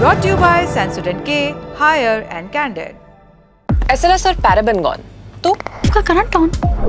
Brought to you by Sensodyne K, Higher and Candid. SLS और paraben gone, तो का current on.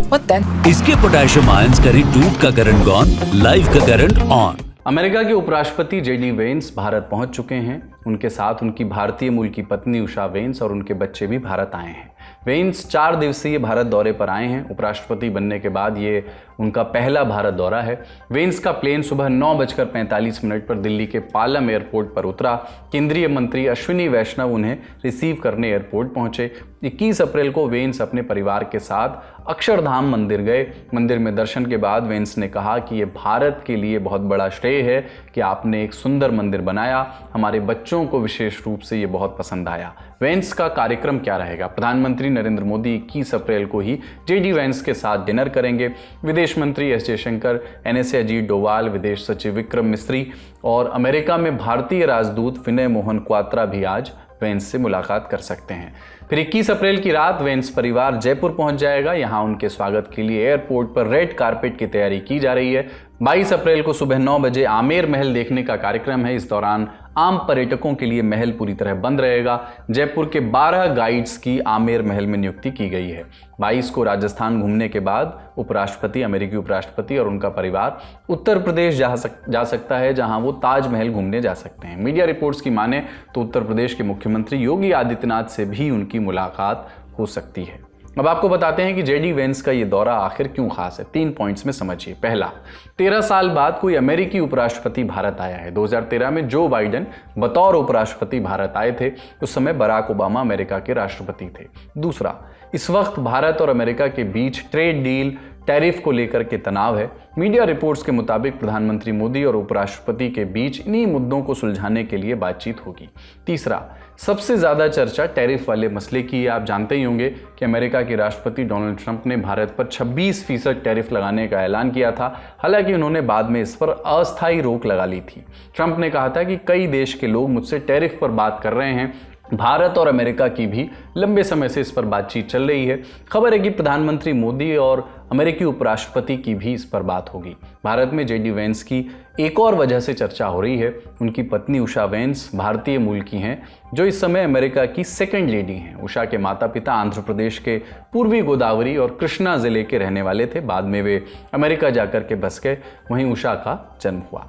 What then? इसके potassium ions करी टूट का करंट गॉन, लाइफ का करंट ऑन। अमेरिका के उपराष्ट्रपति जेडी वेंस भारत पहुंच चुके हैं। उनके साथ उनकी भारतीय मूल की पत्नी उषा वेंस और उनके बच्चे भी भारत आए हैं। वेंस 4 दिवसीय भारत दौरे पर आए हैं। उपराष्ट्रपति बनने के बाद ये उनका पहला भारत दौरा है। वेंस का प्लेन सुबह 9:45 पर दिल्ली के पालम एयरपोर्ट पर उतरा। केंद्रीय मंत्री अश्विनी वैष्णव उन्हें रिसीव करने एयरपोर्ट पहुंचे। 21 अप्रैल को वेंस अपने परिवार के साथ अक्षरधाम मंदिर गए। मंदिर में दर्शन के बाद वेंस ने कहा कि ये भारत के लिए बहुत बड़ा श्रेय है कि आपने एक सुंदर मंदिर बनाया। हमारे बच्चों को विशेष रूप से ये बहुत पसंद आया। वेंस का कार्यक्रम क्या रहेगा? प्रधानमंत्री नरेंद्र मोदी 21 अप्रैल को ही जेडी वेंस के साथ डिनर करेंगे। विदेश मंत्री एस जयशंकर, NSA अजीत डोवाल, विदेश सचिव विक्रम मिस्री और अमेरिका में भारतीय राजदूत विनय मोहन क्वात्रा भी आज वेंस से मुलाकात कर सकते हैं। फिर 21 अप्रैल की रात वेंस परिवार जयपुर पहुंच जाएगा। यहां उनके स्वागत के लिए एयरपोर्ट पर रेड कारपेट की तैयारी की जा रही है। 22 अप्रैल को सुबह 9 बजे आमेर महल देखने का कार्यक्रम है। इस दौरान आम पर्यटकों के लिए महल पूरी तरह बंद रहेगा। जयपुर के 12 गाइड्स की आमेर महल में नियुक्ति की गई है। 22 को राजस्थान घूमने के बाद उपराष्ट्रपति, अमेरिकी उपराष्ट्रपति और उनका परिवार उत्तर प्रदेश जा सकता है, जहां वो ताजमहल घूमने जा सकते हैं। मीडिया रिपोर्ट्स की माने तो उत्तर प्रदेश के मुख्यमंत्री योगी आदित्यनाथ से भी उनकी मुलाकात हो सकती है। अब आपको बताते हैं कि जेडी वेंस का ये दौरा आखिर क्यों खास है। 3 पॉइंट्स में समझिए। पहला, 13 साल बाद कोई अमेरिकी उपराष्ट्रपति भारत आया है। 2013 में जो बाइडेन बतौर उपराष्ट्रपति भारत आए थे, उस समय बराक ओबामा अमेरिका के राष्ट्रपति थे। दूसरा, इस वक्त भारत और अमेरिका के बीच ट्रेड डील, टैरिफ को लेकर के तनाव है। मीडिया रिपोर्ट्स के मुताबिक प्रधानमंत्री मोदी और उपराष्ट्रपति के बीच इन्हीं मुद्दों को सुलझाने के लिए बातचीत होगी। तीसरा, सबसे ज्यादा चर्चा टैरिफ वाले मसले की है। आप जानते ही होंगे कि अमेरिका के राष्ट्रपति डोनाल्ड ट्रंप ने भारत पर 26% टैरिफ लगाने का ऐलान किया था। हालांकि उन्होंने बाद में इस पर अस्थायी रोक लगा ली थी। ट्रंप ने कहा था कि कई देश के लोग मुझसे टैरिफ पर बात कर रहे हैं। भारत और अमेरिका की भी लंबे समय से इस पर बातचीत चल रही है। खबर है कि प्रधानमंत्री मोदी और अमेरिकी उपराष्ट्रपति की भी इस पर बात होगी। भारत में जेडी वेंस की एक और वजह से चर्चा हो रही है। उनकी पत्नी उषा वेंस भारतीय मूल की हैं, जो इस समय अमेरिका की सेकंड लेडी हैं। उषा के माता पिता आंध्र प्रदेश के पूर्वी गोदावरी और कृष्णा जिले के रहने वाले थे। बाद में वे अमेरिका जाकर के बस गए। वहीं उषा का जन्म हुआ।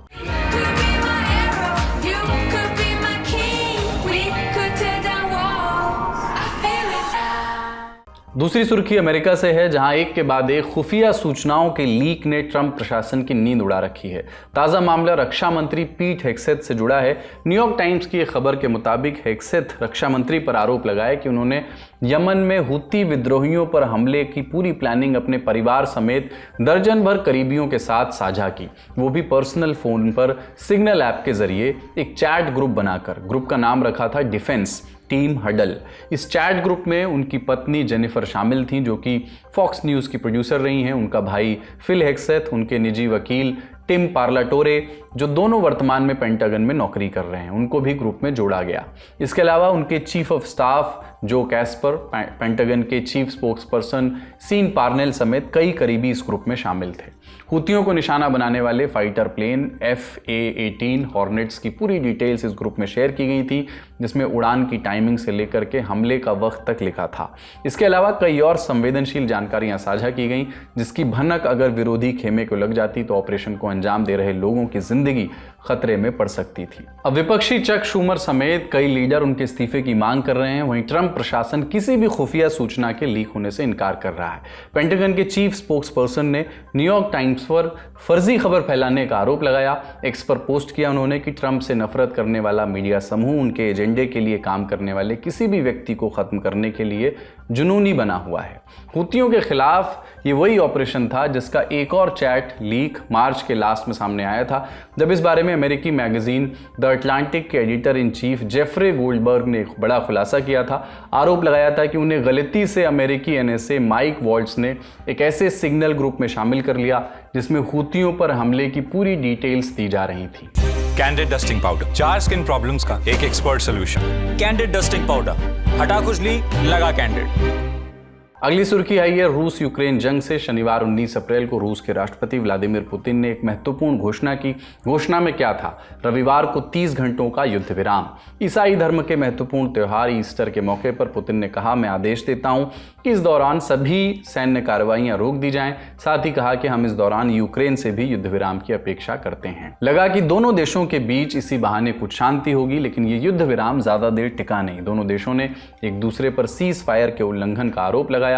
दूसरी सुर्खी अमेरिका से है, जहां एक के बाद एक खुफिया सूचनाओं के लीक ने ट्रंप प्रशासन की नींद उड़ा रखी है। ताजा मामला रक्षा मंत्री पीट हेग्सेथ से जुड़ा है। न्यूयॉर्क टाइम्स की एक खबर के मुताबिक हेग्सेथ रक्षा मंत्री पर आरोप लगाया कि उन्होंने यमन में हुती विद्रोहियों पर हमले की पूरी प्लानिंग अपने परिवार समेत दर्जन भर करीबियों के साथ साझा की, वो भी पर्सनल फोन पर सिग्नल ऐप के जरिए एक चैट ग्रुप बनाकर। ग्रुप का नाम रखा था डिफेंस टीम हडल। इस चैट ग्रुप में उनकी पत्नी जेनिफर शामिल थीं, जो कि फॉक्स न्यूज़ की प्रोड्यूसर रही हैं। उनका भाई फिल हेग्सेथ, उनके निजी वकील टिम पार्लाटोरे, जो दोनों वर्तमान में पेंटागन में नौकरी कर रहे हैं, उनको भी ग्रुप में जोड़ा गया। इसके अलावा उनके चीफ ऑफ स्टाफ जो कैस्पर, पेंटागन के चीफ स्पोक्सपर्सन सीन पार्नेल समेत कई करीबी इस ग्रुप में शामिल थे। हुतियों को निशाना बनाने वाले फाइटर प्लेन FA-18 हॉर्नेट्स की पूरी डिटेल्स इस ग्रुप में शेयर की गई थी, जिसमें उड़ान की टाइमिंग से लेकर के हमले का वक्त तक लिखा था। इसके अलावा कई और संवेदनशील जानकारियां साझा की गई, जिसकी भनक अगर विरोधी खेमे को लग जाती तो ऑपरेशन को अंजाम दे रहे लोगों की जिंदगी खतरे में पड़ सकती थी। अब विपक्षी चक शूमर समेत कई लीडर उनके इस्तीफे की मांग कर रहे हैं। वहीं ट्रंप प्रशासन किसी भी खुफिया सूचना के लीक होने से इनकार कर रहा है। पेंटागन के चीफ स्पोक्सपर्सन ने न्यूयॉर्क टाइम्स पर फर्जी खबर फैलाने का आरोप लगाया। एक्स पर पोस्ट किया उन्होंने कि ट्रंप से नफरत करने वाला मीडिया समूह उनके एजेंडे के लिए काम करने वाले किसी भी व्यक्ति को खत्म करने के लिए जुनूनी बना हुआ है। हुतियों के खिलाफ ये वही ऑपरेशन था जिसका एक और चैट लीक मार्च के लास्ट में सामने आया था, जब इस बारे में अमेरिकी मैगजीन द अटलांटिक के editor in chief Jeffrey Goldberg ने एक बड़ा खुलासा किया था। आरोप लगाया था कि उन्हें गलती से अमेरिकी NSA माइक वॉल्ट्स ने एक ऐसे सिग्नल ग्रुप में शामिल कर लिया जिसमें हुतियों पर हमले की पूरी डिटेल्स दी जा रही थी। Candid dusting powder, 4 skin problems का एक expert solution. Candid dusting powder, हटा खुजली, लगा कैंडिड। अगली सुर्खी आई है रूस यूक्रेन जंग से। शनिवार 19 अप्रैल को रूस के राष्ट्रपति व्लादिमीर पुतिन ने एक महत्वपूर्ण घोषणा की। घोषणा में क्या था? रविवार को 30 घंटों का युद्ध विराम। ईसाई धर्म के महत्वपूर्ण त्योहार ईस्टर के मौके पर पुतिन ने कहा, मैं आदेश देता हूं कि इस दौरान सभी सैन्य कार्रवाइयां रोक दी जाएं। साथ ही कहा कि हम इस दौरान यूक्रेन से भी युद्ध विराम की अपेक्षा करते हैं। लगा कि दोनों देशों के बीच इसी बहाने कुछ शांति होगी, लेकिन ये युद्ध विराम ज्यादा देर टिका नहीं। दोनों देशों ने एक दूसरे पर सीज फायर के उल्लंघन का आरोप लगाया।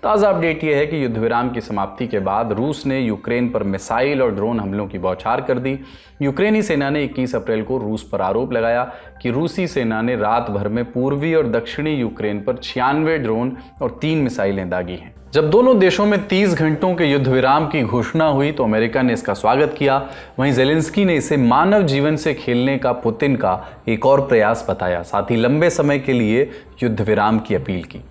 ताजा अपडेट यह है कि युद्ध विराम की समाप्ति के बाद रूस ने यूक्रेन पर मिसाइल और ड्रोन हमलों की बौछार कर दी। यूक्रेनी सेना ने 21 अप्रैल को रूस पर आरोप लगाया कि रूसी सेना ने रात भर में पूर्वी और दक्षिणी यूक्रेन पर 96 ड्रोन और 3 मिसाइलें दागी हैं। जब दोनों देशों में 30 घंटों के युद्ध विराम की घोषणा हुई तो अमेरिका ने इसका स्वागत किया। वहीं जेलेंस्की ने इसे मानव जीवन से खेलने का पुतिन का एक और प्रयास बताया। साथ ही लंबे समय के लिए युद्ध विराम की अपील की।